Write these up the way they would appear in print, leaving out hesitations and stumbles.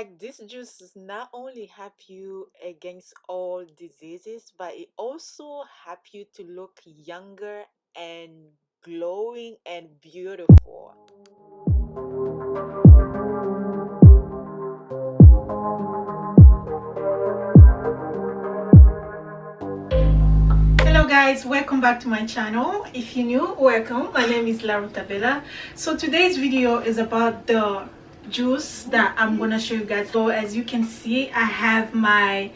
Like this juice is not only help you against all diseases, but it also help you to look younger and glowing and beautiful. Hello guys, welcome back to my channel. If you're new, welcome. My name is Laruta Bella. So today's video is about the juice that I'm gonna show you guys. So as you can see, I have I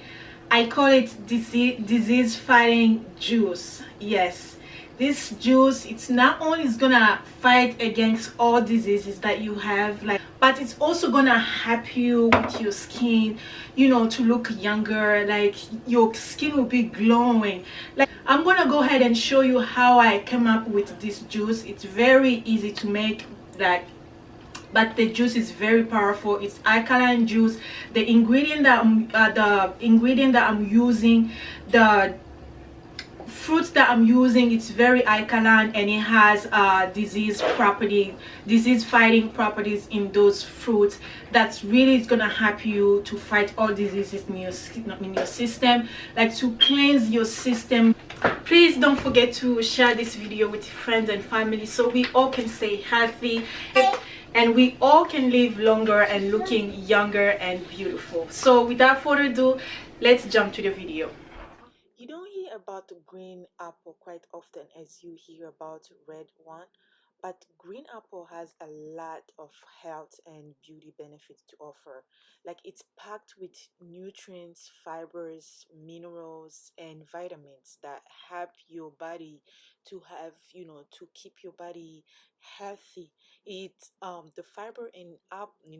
call it disease fighting juice. Yes, this juice, it's not only is gonna fight against all diseases that you have, but it's also gonna help you with your skin, to look younger. Like your skin will be glowing. Like I'm gonna go ahead and show you how I came up with this juice. It's very easy to make, like, but the juice is very powerful. It's alkaline juice. The ingredient that I'm using, the fruits that I'm using, it's very alkaline, and it has disease fighting properties in those fruits. That's really gonna help you to fight all diseases in your system, like to cleanse your system. Please don't forget to share this video with friends and family so we all can stay healthy and we all can live longer and looking younger and beautiful. So without further ado, let's jump to the video. You don't hear about green apple quite often as you hear about red one, but green apple has a lot of health and beauty benefits to offer. Like it's packed with nutrients, fibers, minerals, and vitamins that help your body to to keep your body healthy. The fiber in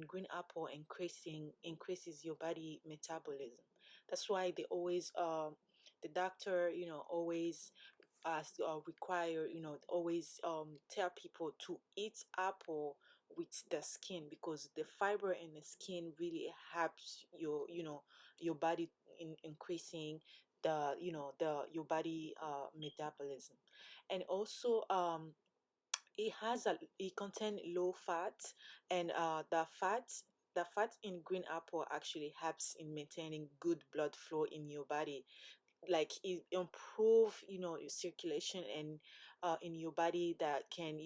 green apple increases your body metabolism. That's why they always the doctor always ask or require always tell people to eat apple with the skin, because the fiber in the skin really helps your body in increasing the your body metabolism. And also it contain low fat, and the fat in green apple actually helps in maintaining good blood flow in your body. Like it improve your circulation and in your body, that can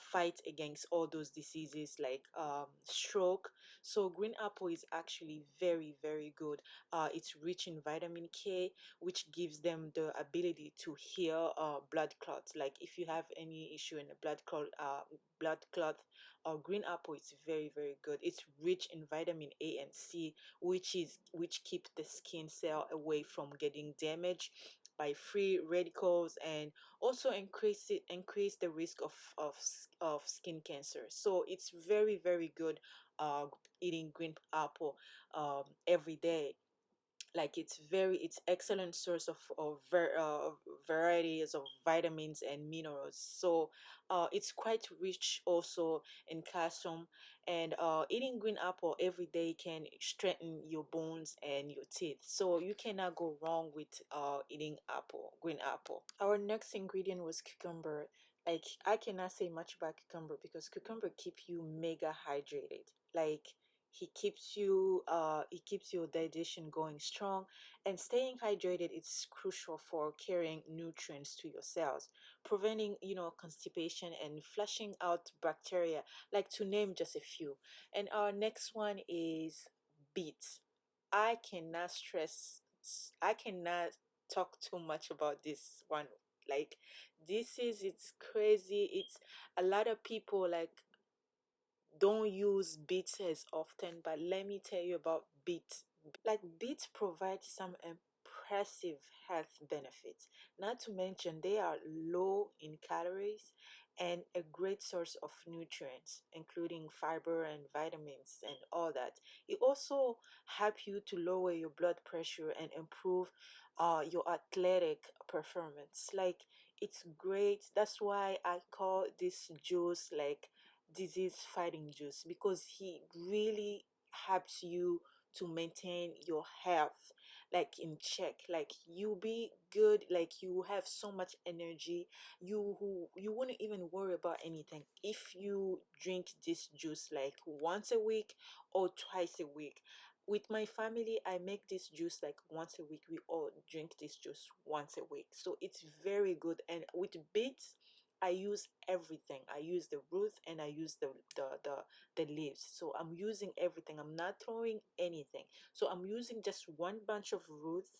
fight against all those diseases like stroke. So green apple is actually very very good. It's rich in vitamin K, which gives them the ability to heal blood clots. Like if you have any issue in the blood clot, green apple is very very good. It's rich in vitamin A and C, which keep the skin cell away from getting damaged by free radicals, and also increase the risk of skin cancer. So it's very very good eating green apple every day. Like it's excellent source of varieties of vitamins and minerals. So it's quite rich also in calcium, and eating green apple every day can strengthen your bones and your teeth. So you cannot go wrong with eating green apple. Our next ingredient was cucumber. Like I cannot say much about cucumber because cucumber keep you mega hydrated. Like he keeps your digestion going strong, and staying hydrated is crucial for carrying nutrients to your cells, preventing constipation and flushing out bacteria, like to name just a few. And our next one is beets. I cannot talk too much about this one. Like it's crazy. It's a lot of people like don't use beets as often, but let me tell you about beets. Like beets provide some impressive health benefits. Not to mention they are low in calories and a great source of nutrients, including fiber and vitamins and all that. It also help you to lower your blood pressure and improve your athletic performance. Like it's great. That's why I call this juice like disease fighting juice, because he really helps you to maintain your health like in check, like you be good, like you have so much energy, you wouldn't even worry about anything if you drink this juice like once a week or twice a week. With my family, I make this juice like once a week. We all drink this juice once a week, so it's very good. And with beets, I use everything. I use the root and I use the leaves. So I'm using everything. I'm not throwing anything. So I'm using just one bunch of roots.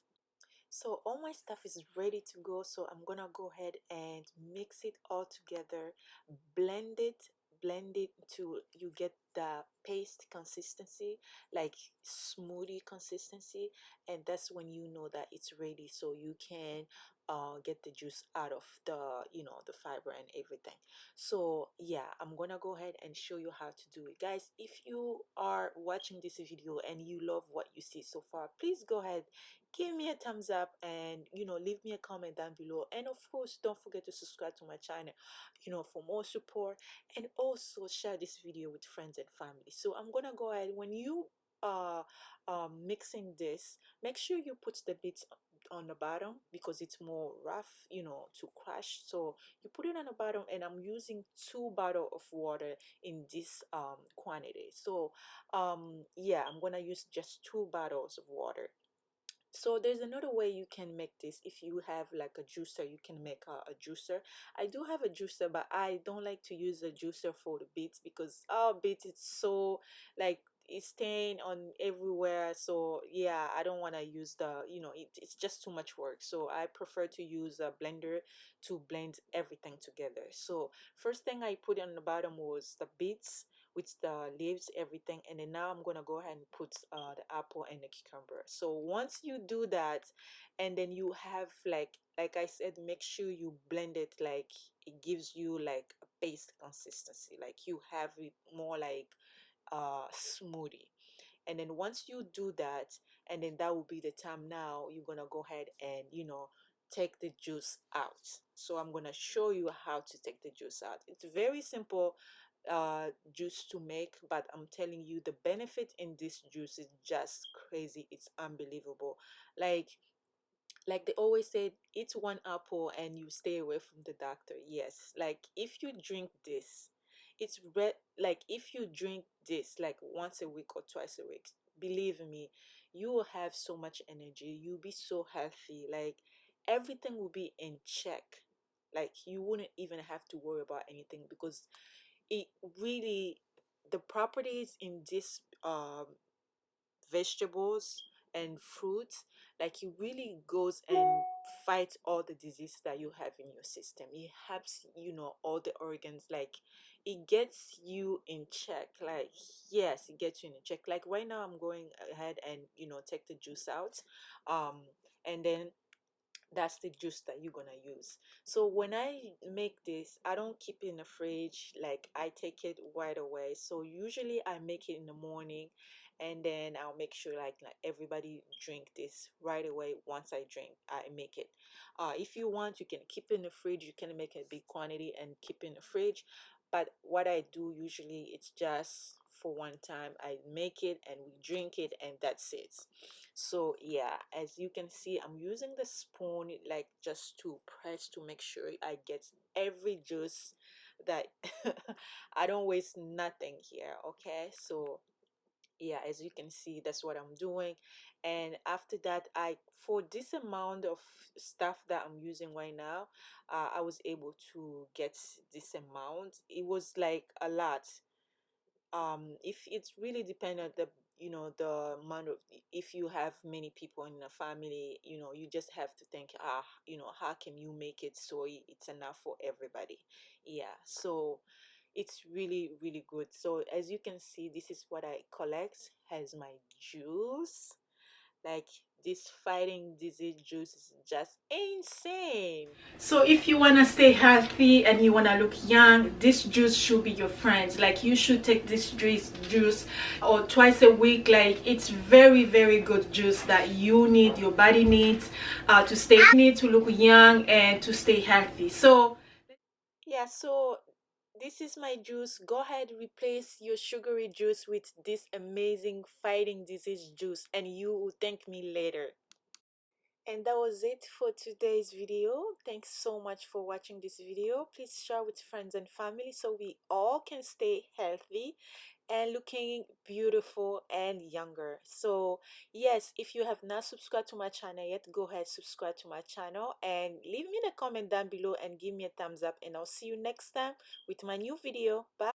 So all my stuff is ready to go. So I'm gonna go ahead and mix it all together, blend it, blend it to you get the paste consistency, like smoothie consistency, and that's when you know that it's ready. So you can get the juice out of the the fiber and everything. So yeah, I'm gonna go ahead and show you how to do it, guys. If you are watching this video and you love what you see so far, please go ahead, give me a thumbs up, and leave me a comment down below. And of course, don't forget to subscribe to my channel, for more support, and also share this video with friends and family. So I'm gonna go ahead, when you uh mixing this, make sure you put the bits on the bottom because it's more rough, to crush. So you put it on the bottom, and I'm using 2 bottle of water in this quantity. So yeah, I'm gonna use just 2 bottles of water. So there's another way you can make this. If you have like a juicer, you can make a juicer. I do have a juicer, but I don't like to use a juicer for the beets because our beets, it's so like it's staying on everywhere. So yeah, I don't want to use it's just too much work. So I prefer to use a blender to blend everything together. So first thing I put on the bottom was the beets with the leaves, everything, and then now I'm gonna go ahead and put the apple and the cucumber. So once you do that, and then you have like I said, make sure you blend it, like it gives you like a paste consistency, like you have it more like smoothie. And then once you do that, and then that will be the time now you're gonna go ahead and take the juice out. So I'm gonna show you how to take the juice out. It's very simple juice to make, but I'm telling you, the benefit in this juice is just crazy. It's unbelievable. like like they always say, eat one apple and you stay away from the doctor. Yes, like if you drink this, like if you drink this like once a week or twice a week, believe me, you will have so much energy, you'll be so healthy, like everything will be in check. Like you wouldn't even have to worry about anything because it really, the properties in this vegetables and fruits, like it really goes and fights all the disease that you have in your system. It helps all the organs, like it gets you in check. Like yes, it gets you in check. Like right now I'm going ahead and take the juice out, and then that's the juice that you're gonna use. So when I make this, I don't keep it in the fridge, like I take it right away. So usually I make it in the morning, and then I'll make sure like everybody drink this right away. Once I drink, I make it. If you want, you can keep it in the fridge, you can make a big quantity and keep it in the fridge. But what I do usually, it's just for one time. I make it and we drink it, and that's it. So yeah, as you can see, I'm using the spoon like just to press to make sure I get every juice that I don't waste nothing here. Okay, so yeah, as you can see, that's what I'm doing. And after that, I for this amount of stuff that I'm using right now, I was able to get this amount. It was like a lot. If it's really depend on the the amount of, if you have many people in a family, you just have to think, how can you make it so it's enough for everybody. Yeah, so it's really really good. So as you can see, this is what I collect as my juice. Like this fighting disease juice is just insane. So if you want to stay healthy and you want to look young, this juice should be your friend. Like you should take this juice or twice a week. Like it's very very good juice that you need, your body needs to look young and to stay healthy. So yeah, so This is my juice. Go ahead, replace your sugary juice with this amazing fighting disease juice, and you will thank me later. And that was it for today's video. Thanks so much for watching this video. Please share with friends and family so we all can stay healthy and looking beautiful and younger. So yes, if you have not subscribed to my channel yet, go ahead, subscribe to my channel and leave me a comment down below and give me a thumbs up, and I'll see you next time with my new video. Bye.